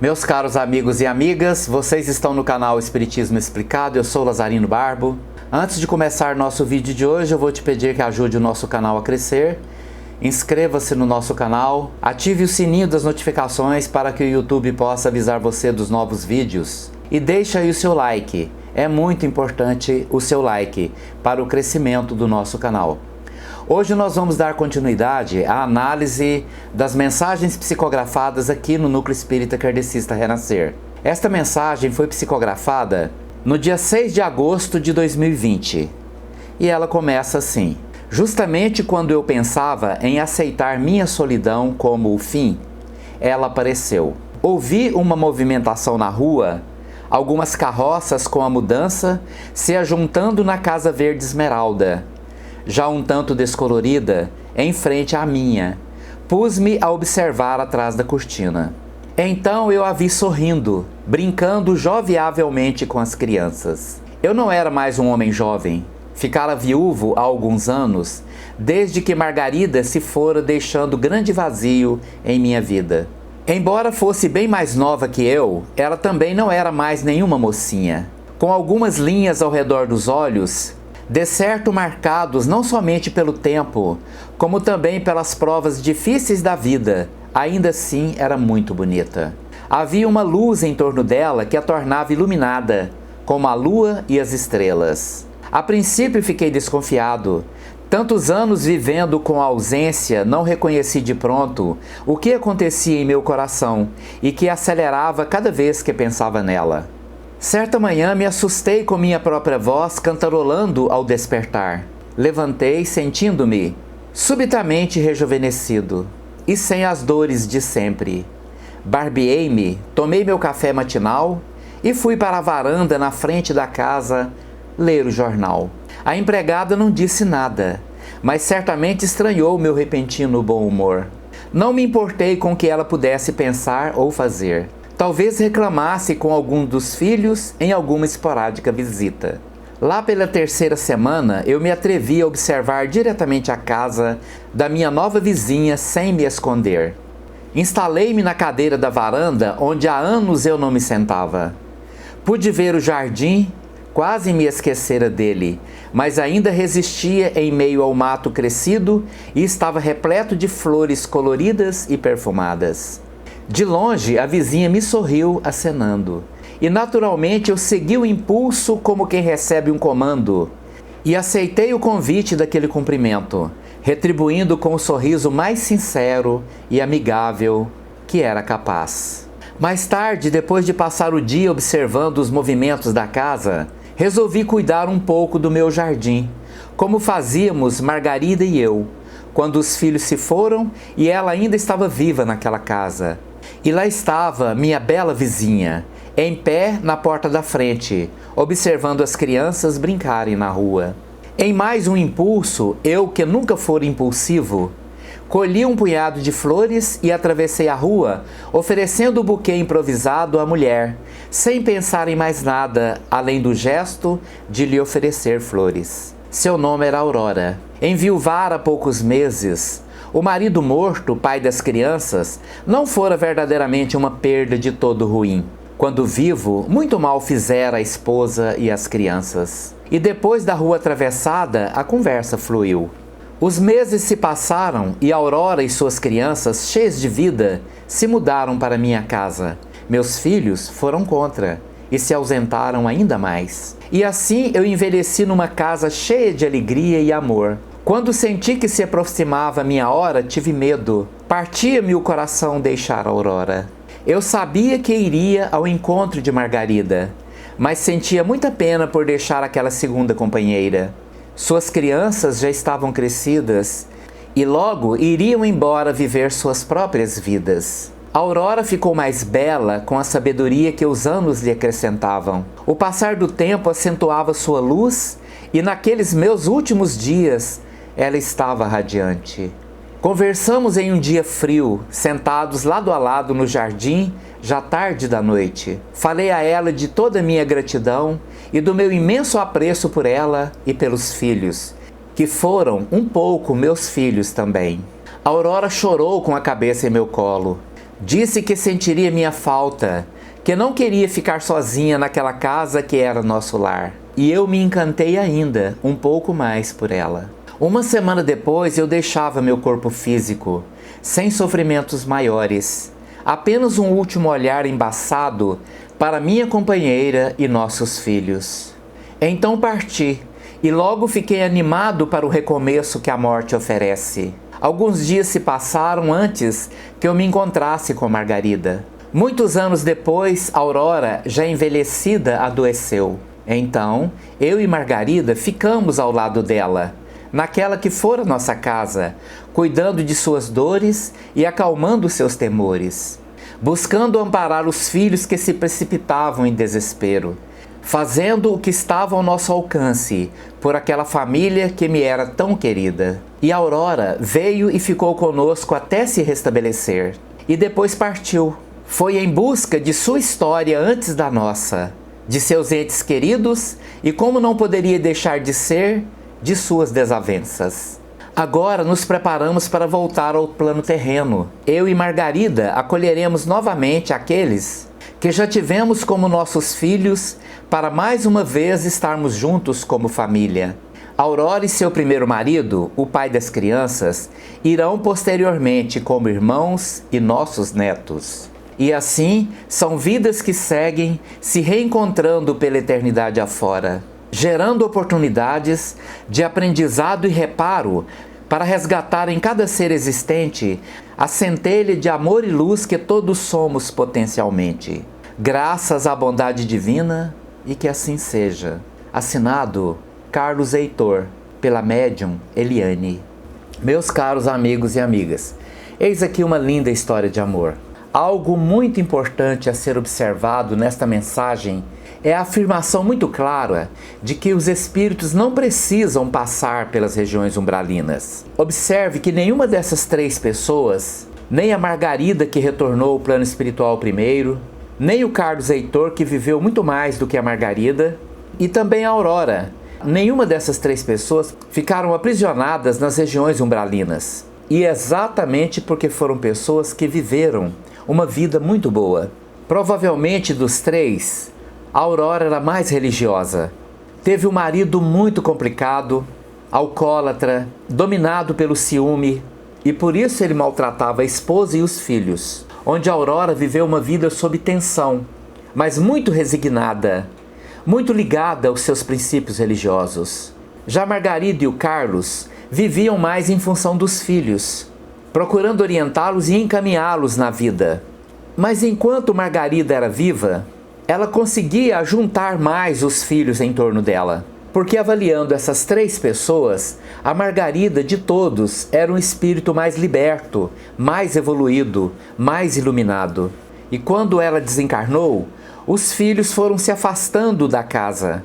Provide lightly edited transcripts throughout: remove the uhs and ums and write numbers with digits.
Meus caros amigos e amigas, vocês estão no canal Espiritismo Explicado, eu sou Lazarino Barbo. Antes de começar nosso vídeo de hoje, eu vou te pedir que ajude o nosso canal a crescer. Inscreva-se no nosso canal, ative o sininho das notificações para que o YouTube possa avisar você dos novos vídeos. E deixe aí o seu like, é muito importante o seu like para o crescimento do nosso canal. Hoje nós vamos dar continuidade à análise das mensagens psicografadas aqui no Núcleo Espírita Kardecista Renascer. Esta mensagem foi psicografada no dia 6 de agosto de 2020 e ela começa assim: justamente quando eu pensava em aceitar minha solidão como o fim, ela apareceu. Ouvi uma movimentação na rua, algumas carroças com a mudança se ajuntando na Casa Verde Esmeralda, já um tanto descolorida, em frente à minha. Pus-me a observar atrás da cortina. Então eu a vi sorrindo, brincando jovialmente com as crianças. Eu não era mais um homem jovem. Ficara viúvo há alguns anos, desde que Margarida se fora, deixando grande vazio em minha vida. Embora fosse bem mais nova que eu, ela também não era mais nenhuma mocinha. Com algumas linhas ao redor dos olhos, de certo marcados não somente pelo tempo, como também pelas provas difíceis da vida, ainda assim era muito bonita. Havia uma luz em torno dela que a tornava iluminada, como a lua e as estrelas. A princípio fiquei desconfiado. Tantos anos vivendo com a ausência, não reconheci de pronto o que acontecia em meu coração e que acelerava cada vez que pensava nela. Certa manhã me assustei com minha própria voz cantarolando ao despertar. Levantei sentindo-me subitamente rejuvenescido e sem as dores de sempre. Barbeei-me, tomei meu café matinal e fui para a varanda na frente da casa ler o jornal. A empregada não disse nada, mas certamente estranhou meu repentino bom humor. Não me importei com o que ela pudesse pensar ou fazer. Talvez reclamasse com algum dos filhos em alguma esporádica visita. Lá pela terceira semana, eu me atrevi a observar diretamente a casa da minha nova vizinha sem me esconder. Instalei-me na cadeira da varanda, onde há anos eu não me sentava. Pude ver o jardim, quase me esquecera dele, mas ainda resistia em meio ao mato crescido e estava repleto de flores coloridas e perfumadas. De longe, a vizinha me sorriu acenando, e naturalmente eu segui o impulso como quem recebe um comando, e aceitei o convite daquele cumprimento, retribuindo com o sorriso mais sincero e amigável que era capaz. Mais tarde, depois de passar o dia observando os movimentos da casa, resolvi cuidar um pouco do meu jardim, como fazíamos Margarida e eu, quando os filhos se foram e ela ainda estava viva naquela casa. E lá estava minha bela vizinha, em pé na porta da frente, observando as crianças brincarem na rua. Em mais um impulso, eu que nunca fora impulsivo, colhi um punhado de flores e atravessei a rua, oferecendo o buquê improvisado à mulher, sem pensar em mais nada, além do gesto de lhe oferecer flores. Seu nome era Aurora. Enviuvara há poucos meses. O marido morto, pai das crianças, não fora verdadeiramente uma perda de todo ruim. Quando vivo, muito mal fizera a esposa e as crianças. E depois da rua atravessada, a conversa fluiu. Os meses se passaram e Aurora e suas crianças, cheias de vida, se mudaram para minha casa. Meus filhos foram contra e se ausentaram ainda mais. E assim eu envelheci numa casa cheia de alegria e amor. Quando senti que se aproximava a minha hora, tive medo. Partia-me o coração deixar a Aurora. Eu sabia que iria ao encontro de Margarida, mas sentia muita pena por deixar aquela segunda companheira. Suas crianças já estavam crescidas e logo iriam embora viver suas próprias vidas. A Aurora ficou mais bela com a sabedoria que os anos lhe acrescentavam. O passar do tempo acentuava sua luz e naqueles meus últimos dias ela estava radiante. Conversamos em um dia frio, sentados lado a lado no jardim, já tarde da noite. Falei a ela de toda a minha gratidão e do meu imenso apreço por ela e pelos filhos, que foram um pouco meus filhos também. A Aurora chorou com a cabeça em meu colo. Disse que sentiria minha falta, que não queria ficar sozinha naquela casa que era nosso lar. E eu me encantei ainda um pouco mais por ela. Uma semana depois eu deixava meu corpo físico, sem sofrimentos maiores. Apenas um último olhar embaçado para minha companheira e nossos filhos. Então parti, e logo fiquei animado para o recomeço que a morte oferece. Alguns dias se passaram antes que eu me encontrasse com Margarida. Muitos anos depois, Aurora, já envelhecida, adoeceu. Então, eu e Margarida ficamos ao lado dela, naquela que fora nossa casa, cuidando de suas dores e acalmando seus temores, buscando amparar os filhos que se precipitavam em desespero, fazendo o que estava ao nosso alcance por aquela família que me era tão querida. E Aurora veio e ficou conosco até se restabelecer, e depois partiu. Foi em busca de sua história antes da nossa, de seus entes queridos e, como não poderia deixar de ser, de suas desavenças. Agora nos preparamos para voltar ao plano terreno. Eu e Margarida acolheremos novamente aqueles que já tivemos como nossos filhos, para mais uma vez estarmos juntos como família. Aurora e seu primeiro marido, o pai das crianças, irão posteriormente como irmãos e nossos netos. E assim, são vidas que seguem, se reencontrando pela eternidade afora, gerando oportunidades de aprendizado e reparo para resgatar em cada ser existente a centelha de amor e luz que todos somos potencialmente. Graças à bondade divina, e que assim seja. Assinado Carlos Heitor, pela médium Eliane. Meus caros amigos e amigas, eis aqui uma linda história de amor. Algo muito importante a ser observado nesta mensagem é a afirmação muito clara de que os espíritos não precisam passar pelas regiões umbralinas. Observe que nenhuma dessas três pessoas, nem a Margarida que retornou ao plano espiritual primeiro, nem o Carlos Heitor que viveu muito mais do que a Margarida, e também a Aurora, nenhuma dessas três pessoas ficaram aprisionadas nas regiões umbralinas. E exatamente porque foram pessoas que viveram uma vida muito boa. Provavelmente dos três, a Aurora era mais religiosa. Teve um marido muito complicado, alcoólatra, dominado pelo ciúme, e por isso ele maltratava a esposa e os filhos, onde a Aurora viveu uma vida sob tensão, mas muito resignada, muito ligada aos seus princípios religiosos. Já Margarida e o Carlos viviam mais em função dos filhos, procurando orientá-los e encaminhá-los na vida. Mas enquanto Margarida era viva, ela conseguia juntar mais os filhos em torno dela, porque avaliando essas três pessoas, a Margarida de todos era um espírito mais liberto, mais evoluído, mais iluminado. E quando ela desencarnou, os filhos foram se afastando da casa.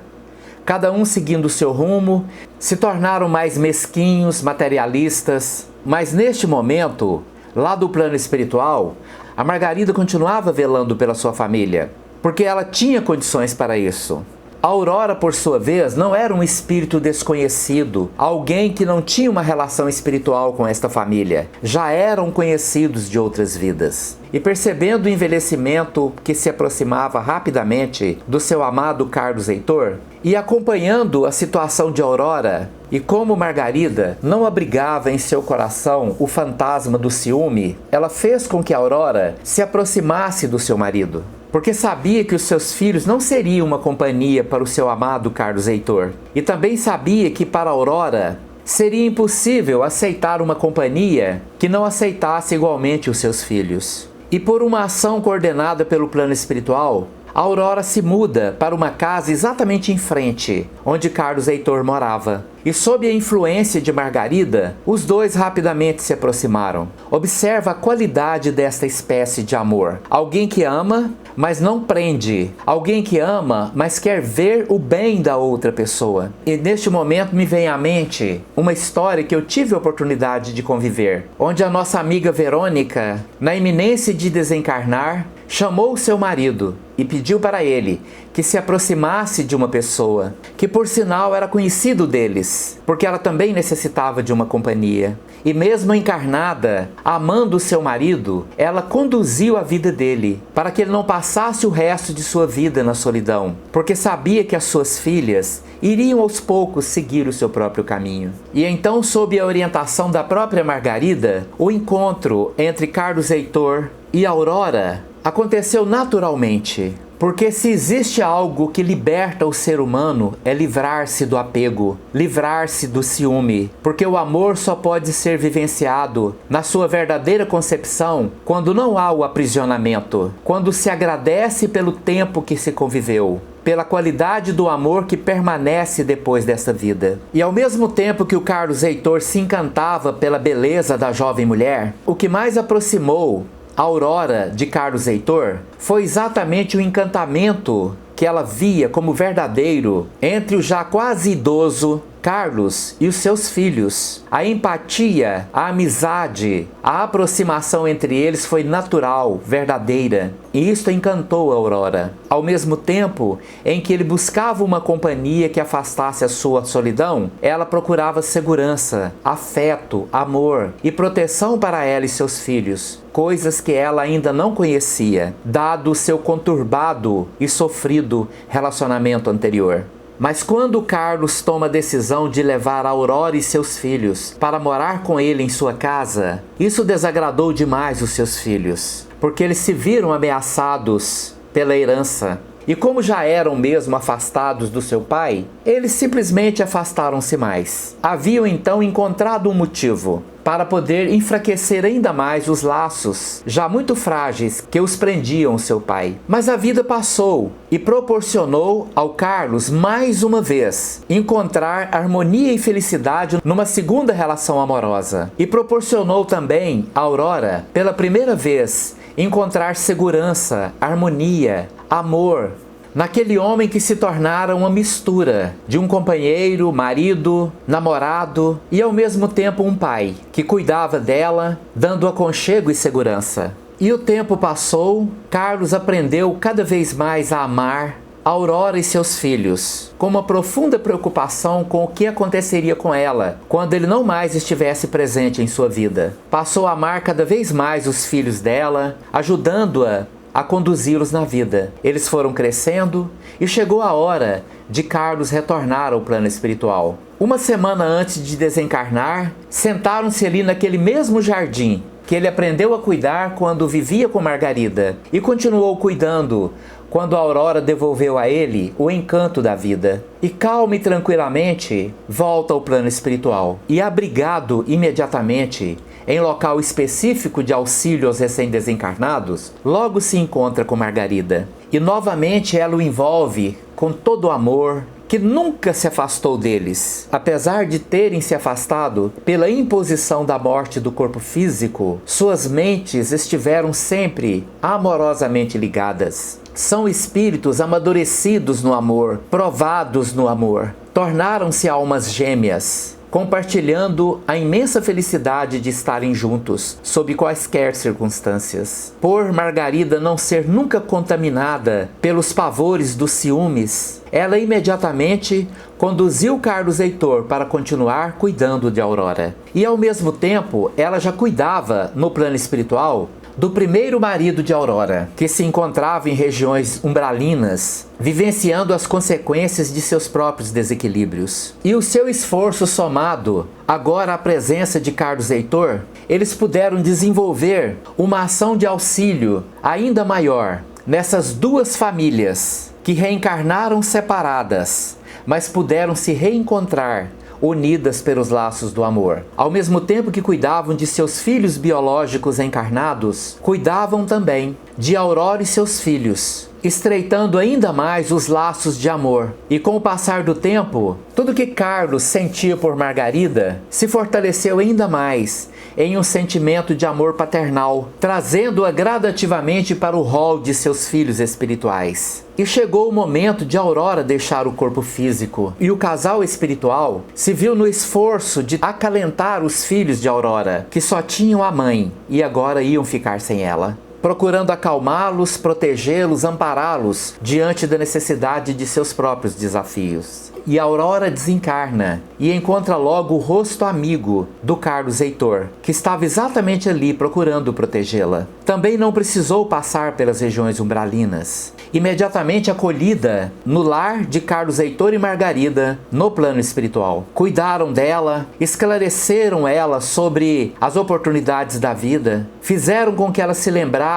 Cada um seguindo o seu rumo, se tornaram mais mesquinhos, materialistas. Mas neste momento, lá do plano espiritual, a Margarida continuava velando pela sua família, porque ela tinha condições para isso. A Aurora, por sua vez, não era um espírito desconhecido, alguém que não tinha uma relação espiritual com esta família. Já eram conhecidos de outras vidas. E percebendo o envelhecimento que se aproximava rapidamente do seu amado Carlos Heitor, e acompanhando a situação de Aurora, e como Margarida não abrigava em seu coração o fantasma do ciúme, ela fez com que Aurora se aproximasse do seu marido, porque sabia que os seus filhos não seriam uma companhia para o seu amado Carlos Heitor. E também sabia que para Aurora seria impossível aceitar uma companhia que não aceitasse igualmente os seus filhos. E por uma ação coordenada pelo plano espiritual, a Aurora se muda para uma casa exatamente em frente, onde Carlos Heitor morava. E sob a influência de Margarida, os dois rapidamente se aproximaram. Observa a qualidade desta espécie de amor. Alguém que ama, mas não prende. Alguém que ama, mas quer ver o bem da outra pessoa. E neste momento me vem à mente uma história que eu tive a oportunidade de conviver, onde a nossa amiga Verônica, na iminência de desencarnar, chamou seu marido e pediu para ele que se aproximasse de uma pessoa, que por sinal era conhecido deles, porque ela também necessitava de uma companhia. E mesmo encarnada, amando seu marido, ela conduziu a vida dele, para que ele não passasse o resto de sua vida na solidão, porque sabia que as suas filhas iriam aos poucos seguir o seu próprio caminho. E então, sob a orientação da própria Margarida, o encontro entre Carlos Heitor e Aurora aconteceu naturalmente, porque se existe algo que liberta o ser humano é livrar-se do apego, livrar-se do ciúme, porque o amor só pode ser vivenciado na sua verdadeira concepção quando não há o aprisionamento, quando se agradece pelo tempo que se conviveu, pela qualidade do amor que permanece depois dessa vida. E ao mesmo tempo que o Carlos Heitor se encantava pela beleza da jovem mulher, o que mais aproximou Aurora de Carlos Heitor foi exatamente o encantamento que ela via como verdadeiro entre o já quase idoso Carlos e os seus filhos. A empatia, a amizade, a aproximação entre eles foi natural, verdadeira, e isto encantou a Aurora. Ao mesmo tempo em que ele buscava uma companhia que afastasse a sua solidão, ela procurava segurança, afeto, amor e proteção para ela e seus filhos, coisas que ela ainda não conhecia, dado o seu conturbado e sofrido relacionamento anterior. Mas quando Carlos toma a decisão de levar a Aurora e seus filhos para morar com ele em sua casa, isso desagradou demais os seus filhos, porque eles se viram ameaçados pela herança. E como já eram mesmo afastados do seu pai, eles simplesmente afastaram-se mais. Haviam então encontrado um motivo para poder enfraquecer ainda mais os laços, já muito frágeis, que os prendiam ao seu pai. Mas a vida passou e proporcionou ao Carlos, mais uma vez, encontrar harmonia e felicidade numa segunda relação amorosa. E proporcionou também a Aurora, pela primeira vez, encontrar segurança, harmonia, amor, naquele homem que se tornara uma mistura de um companheiro, marido, namorado e ao mesmo tempo um pai, que cuidava dela, dando aconchego e segurança. E o tempo passou, Carlos aprendeu cada vez mais a amar Aurora e seus filhos, com uma profunda preocupação com o que aconteceria com ela quando ele não mais estivesse presente em sua vida. Passou a amar cada vez mais os filhos dela, ajudando-a a conduzi-los na vida. Eles foram crescendo e chegou a hora de Carlos retornar ao plano espiritual. Uma semana antes de desencarnar, sentaram-se ali naquele mesmo jardim que ele aprendeu a cuidar quando vivia com Margarida e continuou cuidando quando a Aurora devolveu a ele o encanto da vida. E calma e tranquilamente volta ao plano espiritual. E abrigado imediatamente em local específico de auxílio aos recém-desencarnados, logo se encontra com Margarida. E novamente ela o envolve com todo o amor, que nunca se afastou deles. Apesar de terem se afastado pela imposição da morte do corpo físico, suas mentes estiveram sempre amorosamente ligadas. São espíritos amadurecidos no amor, provados no amor. Tornaram-se almas gêmeas, compartilhando a imensa felicidade de estarem juntos, sob quaisquer circunstâncias. Por Margarida não ser nunca contaminada pelos pavores dos ciúmes, ela imediatamente conduziu Carlos Heitor para continuar cuidando de Aurora. E ao mesmo tempo, ela já cuidava, no plano espiritual, do primeiro marido de Aurora, que se encontrava em regiões umbralinas, vivenciando as consequências de seus próprios desequilíbrios. E o seu esforço somado, agora à presença de Carlos Heitor, eles puderam desenvolver uma ação de auxílio ainda maior nessas duas famílias que reencarnaram separadas, mas puderam se reencontrar unidas pelos laços do amor. Ao mesmo tempo que cuidavam de seus filhos biológicos encarnados, cuidavam também de Aurora e seus filhos, estreitando ainda mais os laços de amor. E com o passar do tempo, tudo que Carlos sentia por Margarida se fortaleceu ainda mais em um sentimento de amor paternal, trazendo-a gradativamente para o rol de seus filhos espirituais. E chegou o momento de Aurora deixar o corpo físico, e o casal espiritual se viu no esforço de acalentar os filhos de Aurora, que só tinham a mãe e agora iam ficar sem ela. procurando acalmá-los, protegê-los, ampará-los diante da necessidade de seus próprios desafios. E a Aurora desencarna e encontra logo o rosto amigo do Carlos Heitor, que estava exatamente ali procurando protegê-la. Também não precisou passar pelas regiões umbralinas. Imediatamente acolhida no lar de Carlos Heitor e Margarida, no plano espiritual. Cuidaram dela, esclareceram ela sobre as oportunidades da vida, fizeram com que ela se lembrasse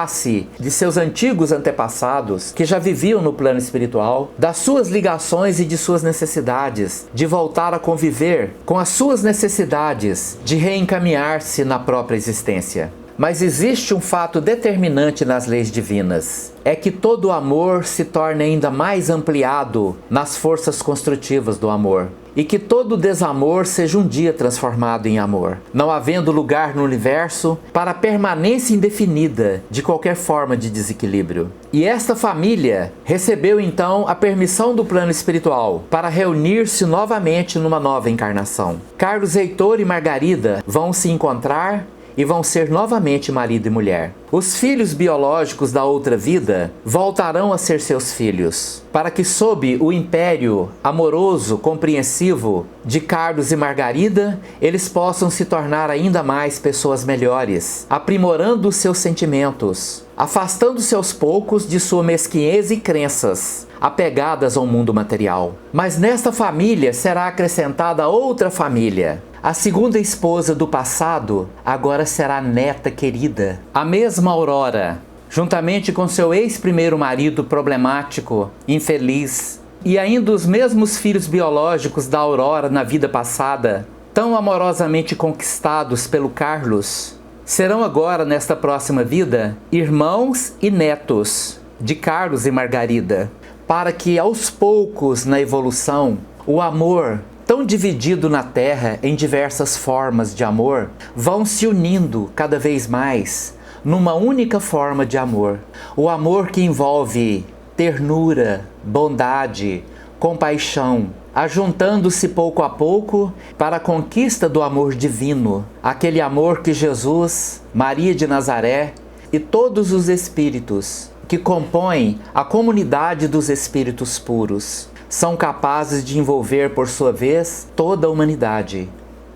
de seus antigos antepassados que já viviam no plano espiritual, das suas ligações e de suas necessidades, de voltar a conviver com as suas necessidades, de reencaminhar-se na própria existência. Mas existe um fato determinante nas leis divinas. É que todo amor se torna ainda mais ampliado nas forças construtivas do amor. E que todo desamor seja um dia transformado em amor, não havendo lugar no universo para a permanência indefinida de qualquer forma de desequilíbrio. E esta família recebeu então a permissão do plano espiritual para reunir-se novamente numa nova encarnação. Carlos Heitor e Margarida vão se encontrar e vão ser novamente marido e mulher. Os filhos biológicos da outra vida voltarão a ser seus filhos, para que sob o império amoroso, compreensivo de Carlos e Margarida, eles possam se tornar ainda mais pessoas melhores, aprimorando os seus sentimentos, afastando-se aos poucos de sua mesquinhez e crenças apegadas ao mundo material. Mas nesta família será acrescentada outra família. A segunda esposa do passado agora será neta querida. A mesma Aurora, juntamente com seu ex-primeiro marido problemático, infeliz, e ainda os mesmos filhos biológicos da Aurora na vida passada, tão amorosamente conquistados pelo Carlos, serão agora, nesta próxima vida, irmãos e netos de Carlos e Margarida, para que aos poucos na evolução, o amor tão dividido na Terra em diversas formas de amor, vão se unindo cada vez mais numa única forma de amor. O amor que envolve ternura, bondade, compaixão, ajuntando-se pouco a pouco para a conquista do amor divino, aquele amor que Jesus, Maria de Nazaré e todos os espíritos que compõem a comunidade dos espíritos puros são capazes de envolver por sua vez toda a humanidade,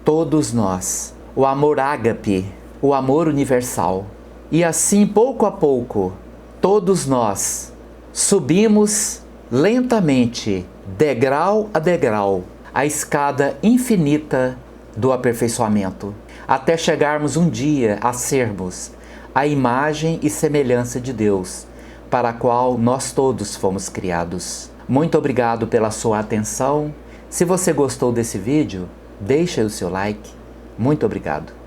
todos nós. O amor ágape, o amor universal. E assim, pouco a pouco, todos nós subimos lentamente, degrau a degrau, a escada infinita do aperfeiçoamento, até chegarmos um dia a sermos a imagem e semelhança de Deus, para a qual nós todos fomos criados. Muito obrigado pela sua atenção. Se você gostou desse vídeo, deixe o seu like. Muito obrigado.